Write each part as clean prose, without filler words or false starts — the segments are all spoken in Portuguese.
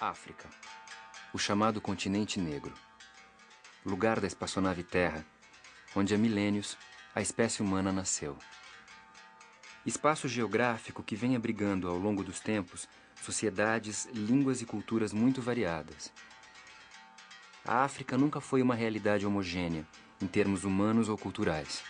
África, o chamado continente negro, lugar da espaçonave Terra, onde há milênios a espécie humana nasceu. Espaço geográfico que vem abrigando ao longo dos tempos sociedades, línguas e culturas muito variadas. A África nunca foi uma realidade homogênea, em termos humanos ou culturais.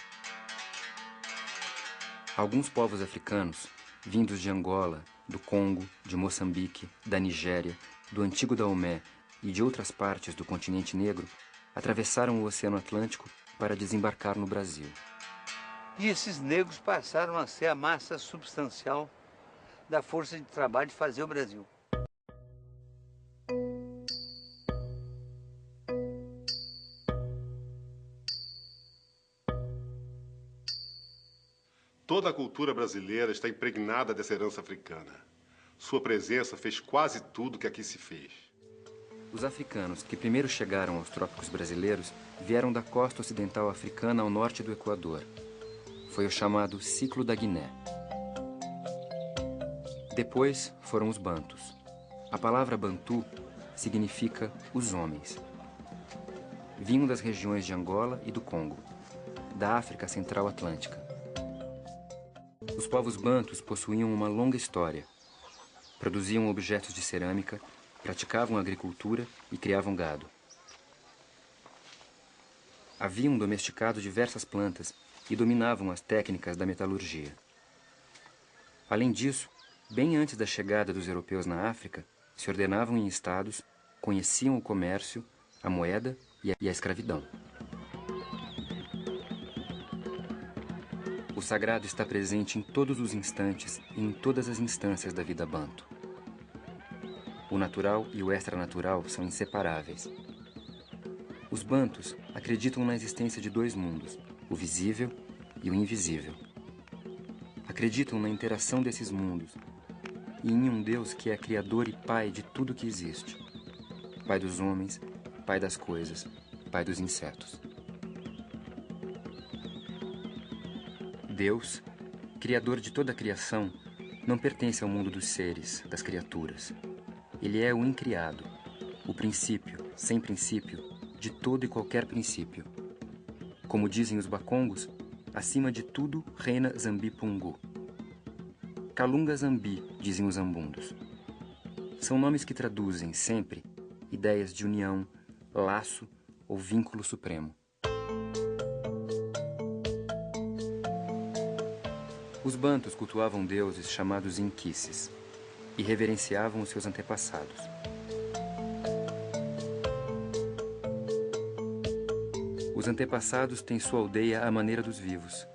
Alguns povos africanos, vindos de Angola, do Congo, de Moçambique, da Nigéria, do antigo Daomé e de outras partes do continente negro, atravessaram o Oceano Atlântico para desembarcar no Brasil. E esses negros passaram a ser a massa substancial da força de trabalho de fazer o Brasil. Toda a cultura brasileira está impregnada dessa herança africana. Sua presença fez quase tudo que aqui se fez. Os africanos que primeiro chegaram aos trópicos brasileiros vieram da costa ocidental africana ao norte do Equador. Foi o chamado Ciclo da Guiné. Depois foram os bantus. A palavra bantu significa os homens. Vinham das regiões de Angola e do Congo, da África Central Atlântica. Os povos bantus possuíam uma longa história. Produziam objetos de cerâmica, praticavam agricultura e criavam gado. Haviam domesticado diversas plantas e dominavam as técnicas da metalurgia. Além disso, bem antes da chegada dos europeus na África, se ordenavam em estados, conheciam o comércio, a moeda e a escravidão. O sagrado está presente em todos os instantes e em todas as instâncias da vida banto. O natural e o extranatural são inseparáveis. Os bantus acreditam na existência de dois mundos, o visível e o invisível. Acreditam na interação desses mundos e em um Deus que é criador e pai de tudo que existe. Pai dos homens, pai das coisas, pai dos insetos. Deus, criador de toda a criação, não pertence ao mundo dos seres, das criaturas. Ele é o incriado, o princípio, sem princípio, de todo e qualquer princípio. Como dizem os bakongos, acima de tudo reina Zambi Pungu. Kalunga Zambi, dizem os ambundos. São nomes que traduzem, sempre, ideias de união, laço ou vínculo supremo. Os bantus cultuavam deuses chamados inquices e reverenciavam os seus antepassados. Os antepassados têm sua aldeia à maneira dos vivos.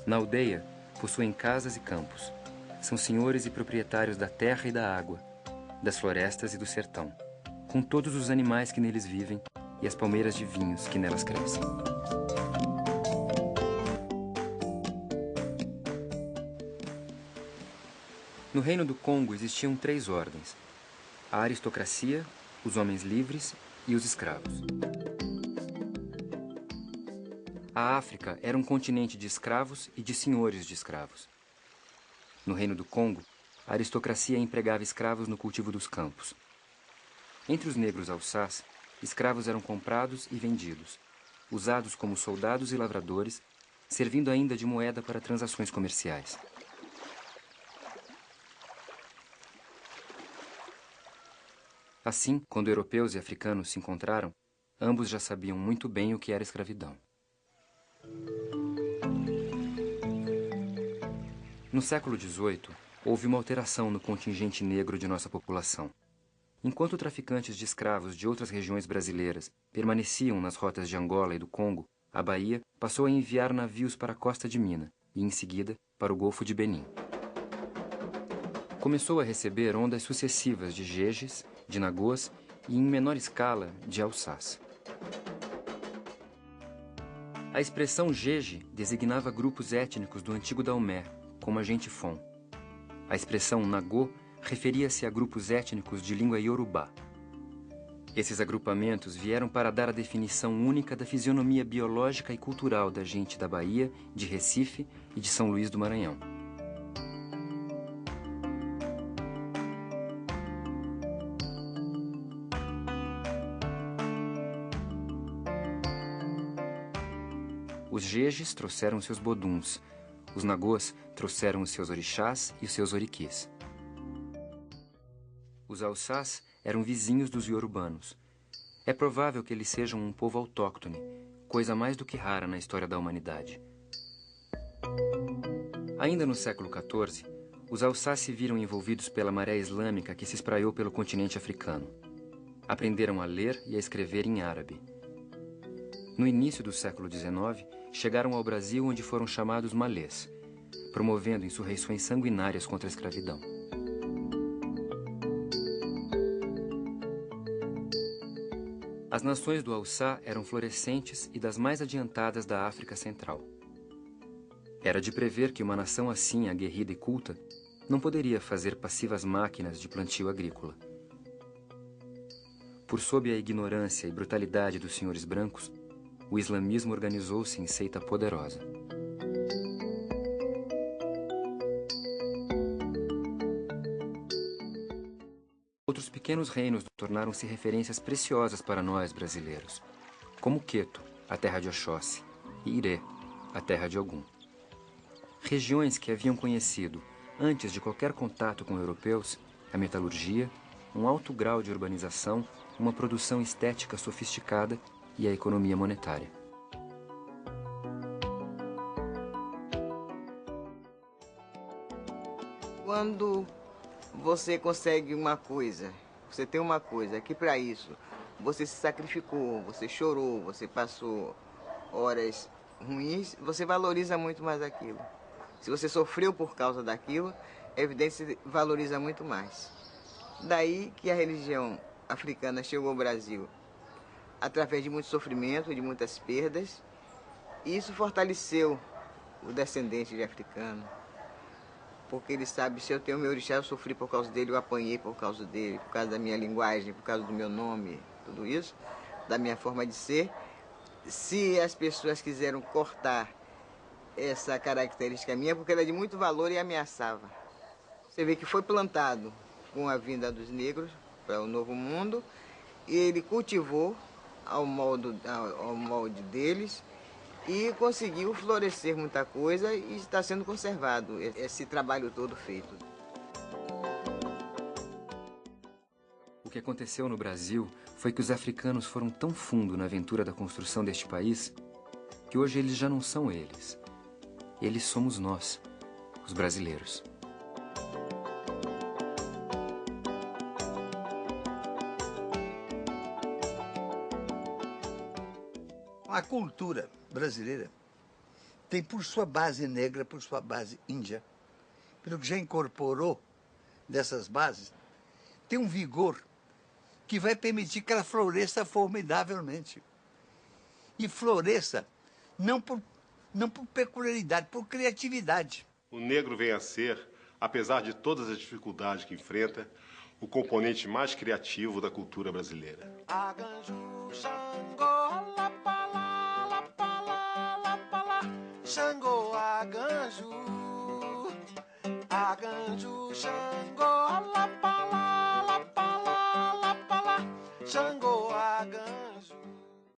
Na aldeia, possuem casas e campos. São senhores e proprietários da terra e da água, das florestas e do sertão, com todos os animais que neles vivem e as palmeiras de vinhos que nelas crescem. No reino do Congo existiam 3 ordens: a aristocracia, os homens livres e os escravos. A África era um continente de escravos e de senhores de escravos. No reino do Congo, a aristocracia empregava escravos no cultivo dos campos. Entre os negros alçás, escravos eram comprados e vendidos, usados como soldados e lavradores, servindo ainda de moeda para transações comerciais. Assim, quando europeus e africanos se encontraram, ambos já sabiam muito bem o que era escravidão. No século XVIII, houve uma alteração no contingente negro de nossa população. Enquanto traficantes de escravos de outras regiões brasileiras permaneciam nas rotas de Angola e do Congo, a Bahia passou a enviar navios para a costa de Minas e, em seguida, para o Golfo de Benim. Começou a receber ondas sucessivas de jejes, de nagôs e, em menor escala, de alçás. A expressão jeje designava grupos étnicos do antigo Daomé, como a gente Fon. A expressão nagô referia-se a grupos étnicos de língua iorubá. Esses agrupamentos vieram para dar a definição única da fisionomia biológica e cultural da gente da Bahia, de Recife e de São Luís do Maranhão. Os jejes trouxeram seus boduns. Os nagôs trouxeram os seus orixás e os seus oriquis. Os Haussás eram vizinhos dos iorubanos. É provável que eles sejam um povo autóctone, coisa mais do que rara na história da humanidade. Ainda no século XIV, os Haussás se viram envolvidos pela maré islâmica que se espraiou pelo continente africano. Aprenderam a ler e a escrever em árabe. No início do século XIX, chegaram ao Brasil, onde foram chamados malês, promovendo insurreições sanguinárias contra a escravidão. As nações do Haussá eram florescentes e das mais adiantadas da África Central. Era de prever que uma nação assim, aguerrida e culta, não poderia fazer passivas máquinas de plantio agrícola. Por sob a ignorância e brutalidade dos senhores brancos, o islamismo organizou-se em seita poderosa. Outros pequenos reinos tornaram-se referências preciosas para nós, brasileiros, como Queto, a terra de Oxóssi, e Iré, a terra de Ogum. Regiões que haviam conhecido, antes de qualquer contato com europeus, a metalurgia, um alto grau de urbanização, uma produção estética sofisticada e a economia monetária. Quando você consegue uma coisa, você tem uma coisa, que para isso você se sacrificou, você chorou, você passou horas ruins, você valoriza muito mais aquilo. Se você sofreu por causa daquilo, é evidente que você valoriza muito mais. Daí que a religião africana chegou ao Brasil através de muito sofrimento, de muitas perdas, e isso fortaleceu o descendente de africano. Porque ele sabe, se eu tenho meu orixá, eu sofri por causa dele, eu apanhei por causa dele, por causa da minha linguagem, por causa do meu nome, tudo isso, da minha forma de ser. Se as pessoas quiseram cortar essa característica minha, porque era de muito valor e ameaçava. Você vê que foi plantado com a vinda dos negros para o Novo Mundo, e ele cultivou ao molde deles, e conseguiu florescer muita coisa e está sendo conservado esse trabalho todo feito. O que aconteceu no Brasil foi que os africanos foram tão fundo na aventura da construção deste país que hoje eles já não são eles. Eles somos nós, os brasileiros. A cultura brasileira tem por sua base negra, por sua base índia, pelo que já incorporou dessas bases, tem um vigor que vai permitir que ela floresça formidavelmente. E floresça não por peculiaridade, por criatividade. O negro vem a ser, apesar de todas as dificuldades que enfrenta, o componente mais criativo da cultura brasileira. Xangô, Aganju, Aganju, Xangô, Lapala, Lapala, Lapala, Xangô, Aganju.